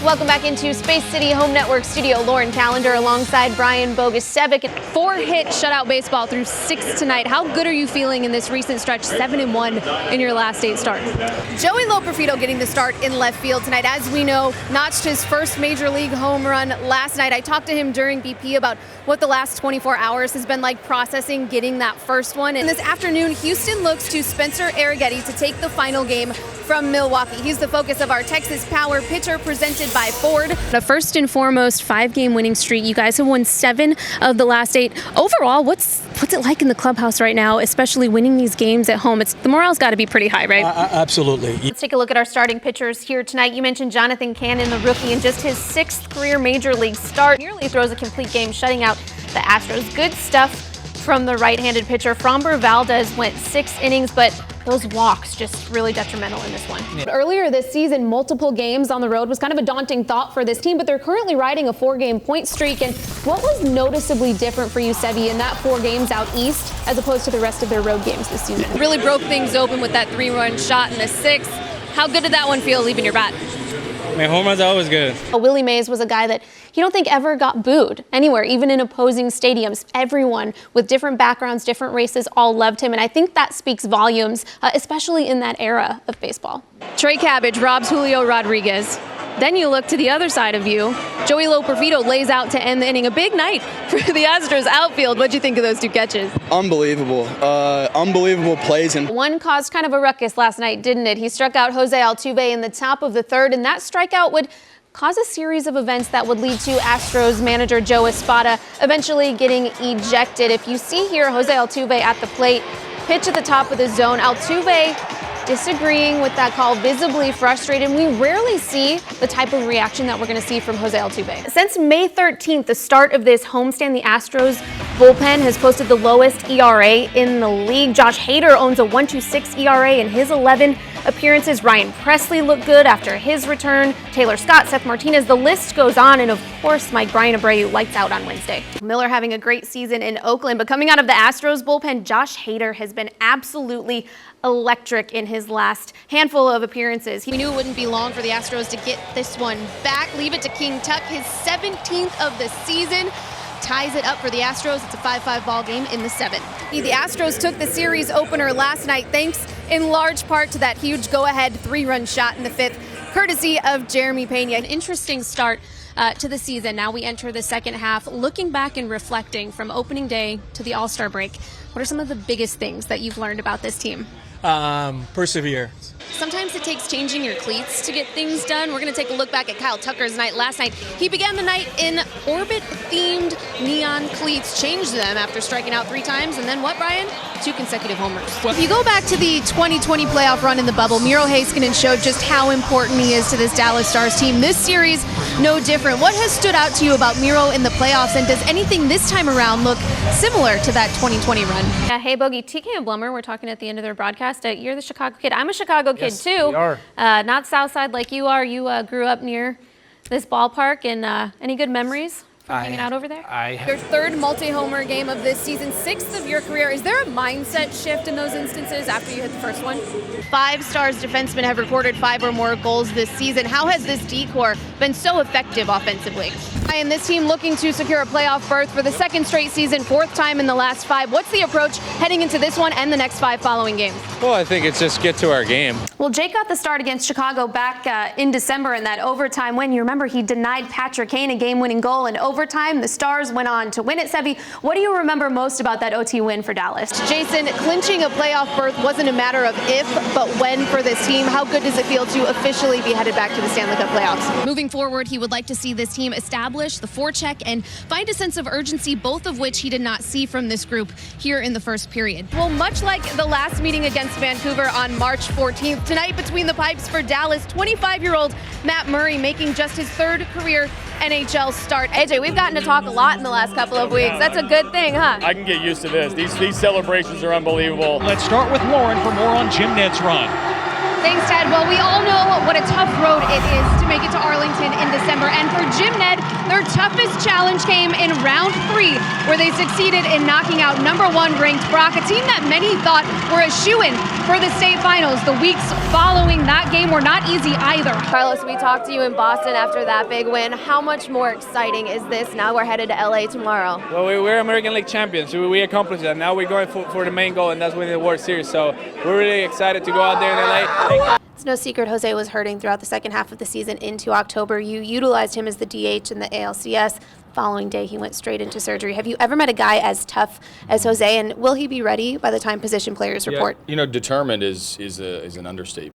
Welcome back into Space City Home Network Studio. Lauren Callender alongside Brian Bogusevic. 4-hit shutout baseball through 6 tonight. How good are you feeling in this recent stretch, 7-1 in your last 8 starts? Joey Loperfido getting the start in left field tonight. As we know, notched his first major league home run last night. I talked to him during BP about what the last 24 hours has been like processing getting that first one. And this afternoon, Houston looks to Spencer Arrighetti to take the final game from Milwaukee. He's the focus of our Texas Power pitcher presented by Ford. The first and foremost 5-game winning streak. You guys have won 7 of the last 8. Overall, what's it like in the clubhouse right now, especially winning these games at home? The morale's got to be pretty high, right? Absolutely. Let's take a look at our starting pitchers here tonight. You mentioned Jonathan Cannon, the rookie, in just his 6th career major league start. Nearly throws a complete game, shutting out the Astros. Good stuff from the right-handed pitcher. Framber Valdez went 6 innings, but those walks just really detrimental in this one. Yeah. Earlier this season, multiple games on the road was kind of a daunting thought for this team, but they're currently riding a 4-game point streak. And what was noticeably different for you, Sevi, in that 4 games out east as opposed to the rest of their road games this season? Really broke things open with that 3-run shot in the 6th. How good did that one feel leaving your bat? My home runs are always good. Willie Mays was a guy that you don't think ever got booed anywhere, even in opposing stadiums. Everyone with different backgrounds, different races, all loved him. And I think that speaks volumes, especially in that era of baseball. Trey Cabbage robs Julio Rodriguez. Then you look to the other side of you. Joey Loperfido lays out to end the inning. A big night for the Astros outfield. What'd you think of those 2 catches? Unbelievable. Unbelievable plays. And one caused kind of a ruckus last night, didn't it? He struck out Jose Altuve in the top of the 3rd, and that strikeout would cause a series of events that would lead to Astros manager Joe Espada eventually getting ejected. If you see here, Jose Altuve at the plate, pitch at the top of the zone. Altuve disagreeing with that call, visibly frustrated. We rarely see the type of reaction that we're going to see from Jose Altuve. Since May 13th, the start of this homestand, the Astros bullpen has posted the lowest ERA in the league. Josh Hader owns a 1.26 ERA in his 11 appearances. Ryan Presley looked good after his return. Taylor Scott, Seth Martinez, the list goes on. And of course, Mike Brian Abreu lights out on Wednesday. Miller having a great season in Oakland, but coming out of the Astros bullpen, Josh Hader has been absolutely electric in his last handful of appearances. We knew it wouldn't be long for the Astros to get this one back. Leave it to King Tuck, his 17th of the season. Ties it up for the Astros. It's a 5-5 ball game in the 7th. The Astros took the series opener last night thanks in large part to that huge go-ahead 3-run shot in the 5th, courtesy of Jeremy Pena. An interesting start to the season. Now we enter the second half. Looking back and reflecting from opening day to the All-Star break, what are some of the biggest things that you've learned about this team? Persevere. Sometimes it takes changing your cleats to get things done. We're going to take a look back at Kyle Tucker's night last night. He began the night in orbit-themed neon cleats, changed them after striking out 3 times, and then what, Brian? 2 consecutive homers. If you go back to the 2020 playoff run in the bubble, Miro Heiskanen showed just how important he is to this Dallas Stars team. This series, no different. What has stood out to you about Miro in the playoffs, and does anything this time around look similar to that 2020 run? Hey, Bogey, TK and Blummer were talking at the end of their broadcast. You're the Chicago kid. I'm a Chicago kid, too. We are. Not Southside like you are. You grew up near this ballpark, and any good memories from hanging out over there? Your 3rd multi-homer game of this season, 6th of your career. Is there a mindset shift in those instances after you hit the first one? 5 Stars defensemen have recorded 5 or more goals this season. How has this decor been so effective offensively? And this team looking to secure a playoff berth for the 2nd straight season, 4th time in the last 5. What's the approach heading into this one and the next 5 following games? Well, I think it's just get to our game. Well, Jake got the start against Chicago back in December in that overtime win. You remember he denied Patrick Kane a game-winning goal in overtime. The Stars went on to win it. Sevi, what do you remember most about that OT win for Dallas? Jason, clinching a playoff berth wasn't a matter of if, but when for this team. How good does it feel to officially be headed back to the Stanley Cup playoffs? Moving forward, he would like to see this team establish the forecheck and find a sense of urgency, both of which he did not see from this group here in the first period. Well, much like the last meeting against Vancouver on March 14th, tonight between the pipes for Dallas, 25-year-old Matt Murray making just his 3rd career NHL start. AJ, we've gotten to talk a lot in the last couple of weeks. That's a good thing, huh? I can get used to this. These celebrations are unbelievable. Let's start with Lauren for more on Jim Ned's run. Thanks, Ted. Well, we all know what a tough road it is to make it to Arlington in December. And for Jim Ned, Their toughest challenge came in round 3, where they succeeded in knocking out #1 ranked Brock, a team that many thought were a shoo-in for the state finals. The weeks following that game were not easy either. Carlos, we talked to you in Boston after that big win. How much more exciting is this? Now we're headed to LA tomorrow. Well, we're American League champions. We accomplished that. Now we're going for the main goal, and that's winning the World Series. So we're really excited to go out there in LA. It's no secret Jose was hurting throughout the second half of the season into October. You utilized him as the DH in the ALCS. Following day, he went straight into surgery. Have you ever met a guy as tough as Jose, and will he be ready by the time position players report? Yeah, determined is an understatement.